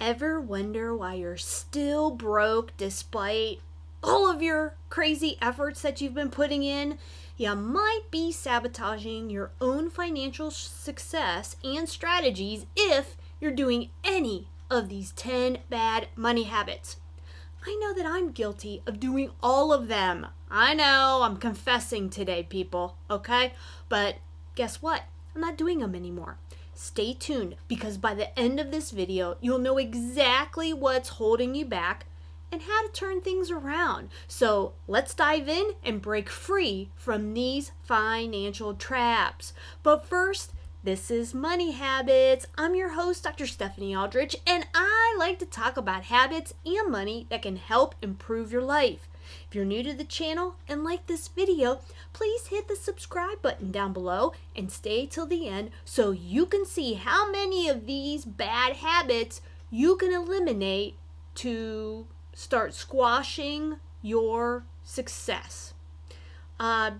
Ever wonder why you're still broke despite all of your crazy efforts that you've been putting in? You might be sabotaging your own financial success and strategies if you're doing any of these 10 bad money habits. I know that I'm guilty of doing all of them. I know, I'm confessing today, people, okay? But guess what? I'm not doing them anymore. Stay tuned, because by the end of this video, you'll know exactly what's holding you back and how to turn things around. So let's dive in and break free from these financial traps. But first, this is Money Habits. I'm your host, Dr. Stephanie Aldrich, and I like to talk about habits and money that can help improve your life. If you're new to the channel and like this video, please hit the subscribe button down below and stay till the end so you can see how many of these bad habits you can eliminate to start squashing your success.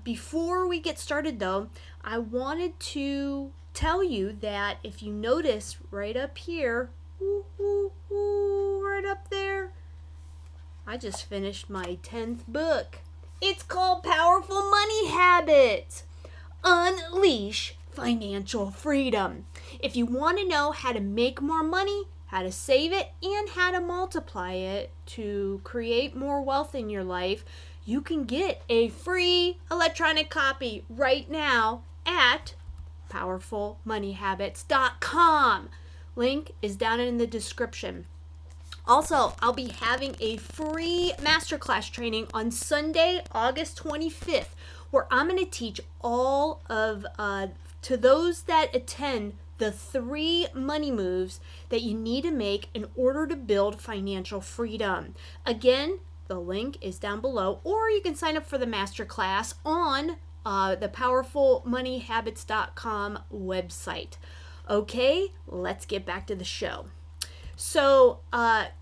Before we get started though, I wanted to tell you that if you notice right up here, right up there, I just finished my 10th book. It's called Powerful Money Habits. Unleash financial freedom. If you want to know how to make more money, how to save it, and how to multiply it to create more wealth in your life, you can get a free electronic copy right now at powerfulmoneyhabits.com. Link is down in the description. Also, I'll be having a free masterclass training on Sunday, August 25th, where I'm going to teach all of, to those that attend, the 3 money moves that you need to make in order to build financial freedom. Again, the link is down below, or you can sign up for the masterclass on the powerfulmoneyhabits.com website. Okay, let's get back to the show. So,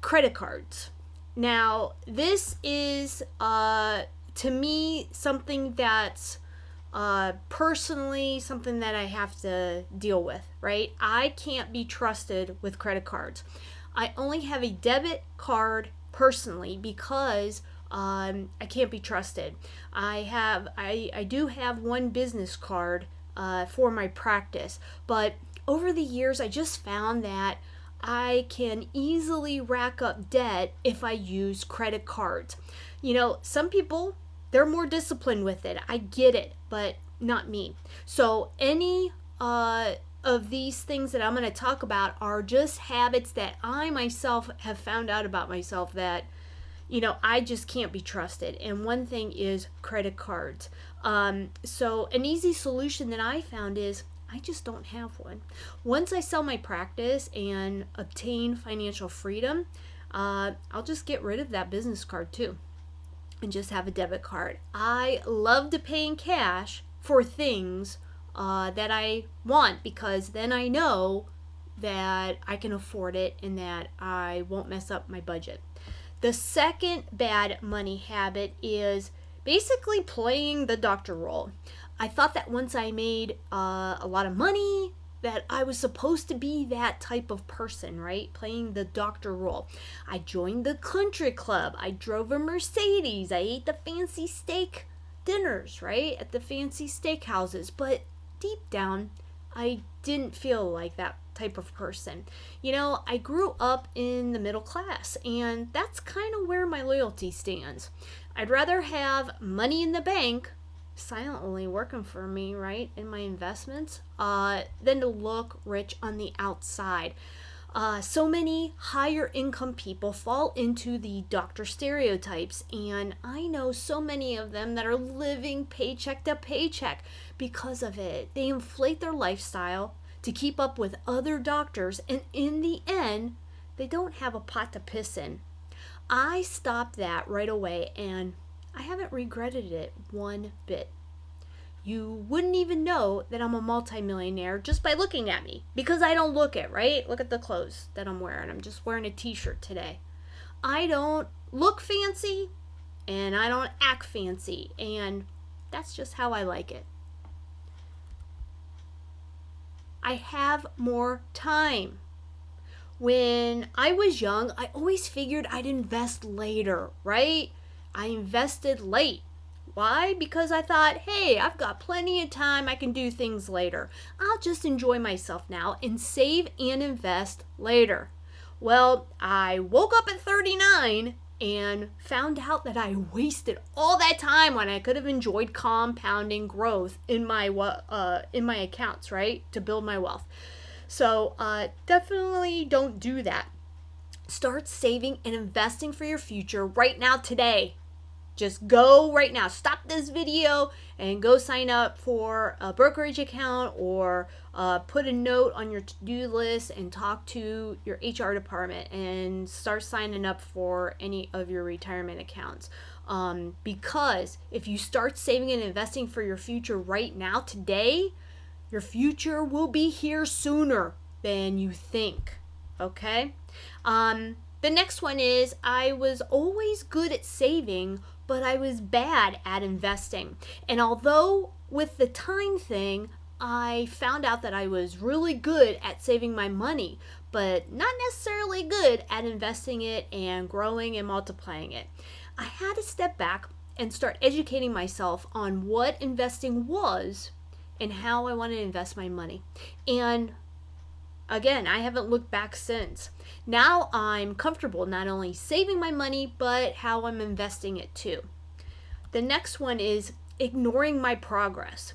credit cards. Now, this is, to me, something that's personally something that I have to deal with, right? I can't be trusted with credit cards. I only have a debit card personally because I can't be trusted. I do have one business card for my practice, but over the years I just found that I can easily rack up debt if I use credit cards. You know, some people, they're more disciplined with it. I get it, but not me. So any of these things that I'm going to talk about are just habits that I myself have found out about myself that, you know, I just can't be trusted. And one thing is credit cards. So an easy solution that I found is I just don't have one. Once I sell my practice and obtain financial freedom, I'll just get rid of that business card too and just have a debit card. I love to pay in cash for things that I want, because then I know that I can afford it and that I won't mess up my budget. The second bad money habit is basically playing the doctor role. I thought that once I made a lot of money that I was supposed to be that type of person, right? Playing the doctor role. I joined the country club. I drove a Mercedes. I ate the fancy steak dinners, right? At the fancy steakhouses. But deep down, I didn't feel like that type of person. You know, I grew up in the middle class, and that's kind of where my loyalty stands. I'd rather have money in the bank silently working for me, right, in my investments, than to look rich on the outside. So many higher income people fall into the doctor stereotypes, and I know so many of them that are living paycheck to paycheck because of it. They inflate their lifestyle to keep up with other doctors, and in the end, they don't have a pot to piss in. I stopped that right away, and I haven't regretted it one bit. You wouldn't even know that I'm a multimillionaire just by looking at me, because I don't look it, right? Look at the clothes that I'm wearing. I'm just wearing a t-shirt today. I don't look fancy and I don't act fancy, and that's just how I like it. I have more time. when I was young, I always figured I'd invest later, right? I invested late. Why? Because I thought, hey, I've got plenty of time. I can do things later. I'll just enjoy myself now and save and invest later. Well, I woke up at 39 and found out that I wasted all that time when I could have enjoyed compounding growth in my accounts, right? To build my wealth. So definitely don't do that. Start saving and investing for your future right now, today. Just go right now. Stop this video and go sign up for a brokerage account, or put a note on your to-do list and talk to your HR department and start signing up for any of your retirement accounts. Because if you start saving and investing for your future right now, today, your future will be here sooner than you think. Okay? The next one is, I was always good at saving, but I was bad at investing. And although with the time thing, I found out that I was really good at saving my money, but not necessarily good at investing it and growing and multiplying it. I had to step back and start educating myself on what investing was and how I want to invest my money. And again, I haven't looked back since. Now I'm comfortable not only saving my money, but how I'm investing it too. The next one is ignoring my progress.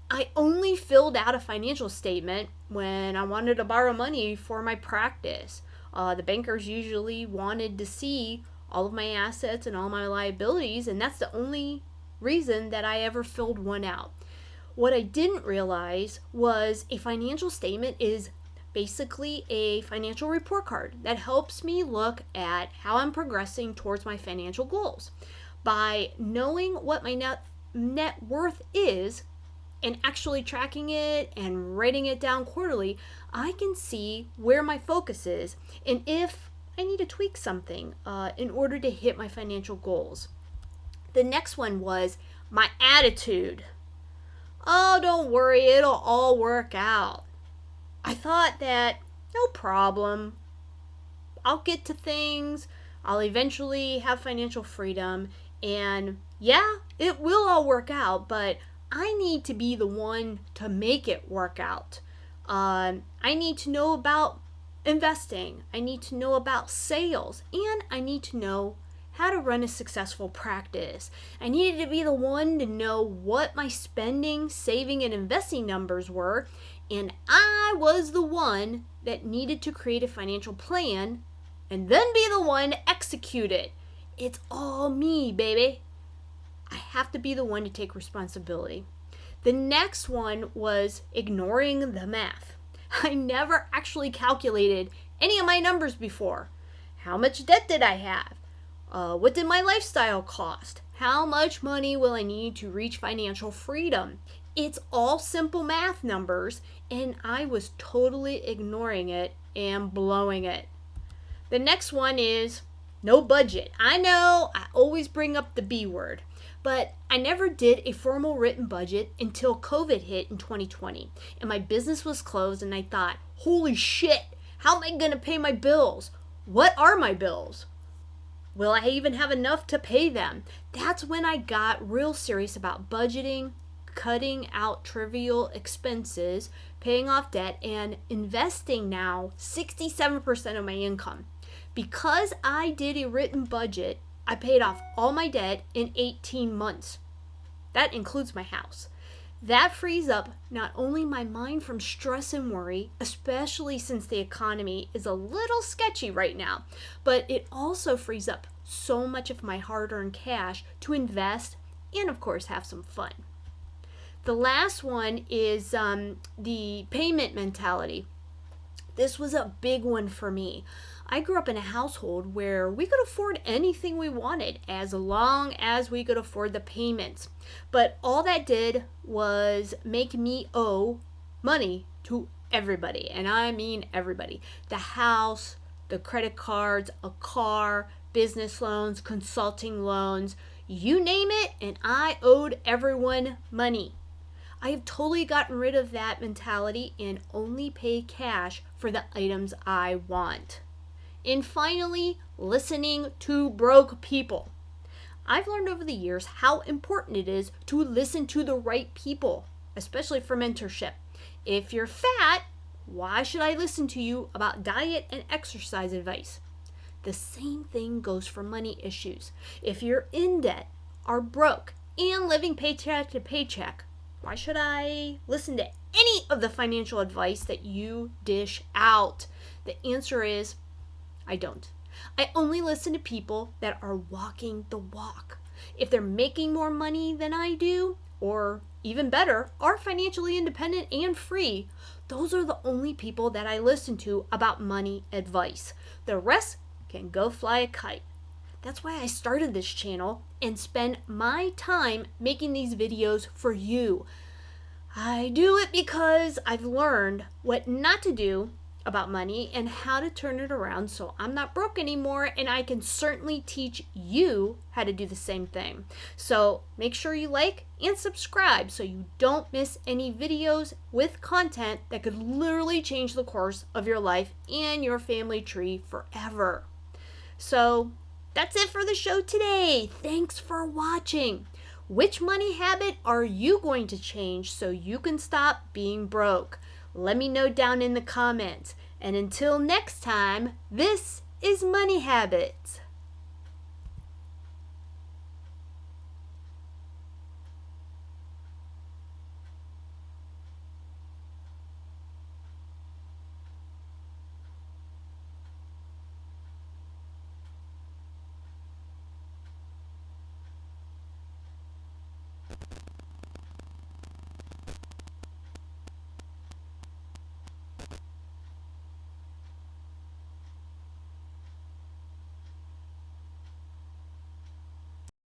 I only filled out a financial statement when I wanted to borrow money for my practice. The bankers usually wanted to see all of my assets and all my liabilities, and that's the only reason that I ever filled one out. What I didn't realize was a financial statement is basically a financial report card that helps me look at how I'm progressing towards my financial goals. By knowing what my net worth is and actually tracking it and writing it down quarterly, I can see where my focus is and if I need to tweak something in order to hit my financial goals. The next one was my attitude. Oh, don't worry, it'll all work out. I thought that, no problem, I'll get to things, I'll eventually have financial freedom, and yeah, it will all work out, but I need to be the one to make it work out. I need to know about investing, I need to know about sales, and I need to know how to run a successful practice. I needed to be the one to know what my spending, saving, and investing numbers were, and I was the one that needed to create a financial plan and then be the one to execute it. It's all me, baby. I have to be the one to take responsibility. The next one was ignoring the math. I never actually calculated any of my numbers before. How much debt did I have? What did my lifestyle cost? How much money will I need to reach financial freedom? It's all simple math numbers, and I was totally ignoring it and blowing it. The next one is no budget. I know I always bring up the B word, but I never did a formal written budget until COVID hit in 2020, and my business was closed, and I thought, holy shit, how am I going to pay my bills? What are my bills? Will I even have enough to pay them? That's when I got real serious about budgeting, cutting out trivial expenses, paying off debt, and investing now 67% of my income. Because I did a written budget, I paid off all my debt in 18 months. That includes my house. That frees up not only my mind from stress and worry, especially since the economy is a little sketchy right now, but it also frees up so much of my hard-earned cash to invest and, of course, have some fun. The last one is the payment mentality. This was a big one for me. I grew up in a household where we could afford anything we wanted as long as we could afford the payments. But all that did was make me owe money to everybody. And I mean everybody. The house, the credit cards, a car, business loans, consulting loans, you name it, and I owed everyone money. I have totally gotten rid of that mentality and only pay cash for the items I want. And finally, listening to broke people. I've learned over the years how important it is to listen to the right people, especially for mentorship. If you're fat, why should I listen to you about diet and exercise advice? The same thing goes for money issues. If you're in debt, are broke, and living paycheck to paycheck, why should I listen to any of the financial advice that you dish out? The answer is, I don't. I only listen to people that are walking the walk. If they're making more money than I do, or even better, are financially independent and free, those are the only people that I listen to about money advice. The rest can go fly a kite. That's why I started this channel and spend my time making these videos for you. I do it because I've learned what not to do about money and how to turn it around so I'm not broke anymore, and I can certainly teach you how to do the same thing. So make sure you like and subscribe so you don't miss any videos with content that could literally change the course of your life and your family tree forever. So that's it for the show today. Thanks for watching. Which money habit are you going to change so you can stop being broke? Let me know down in the comments. And until next time, this is Money Habits.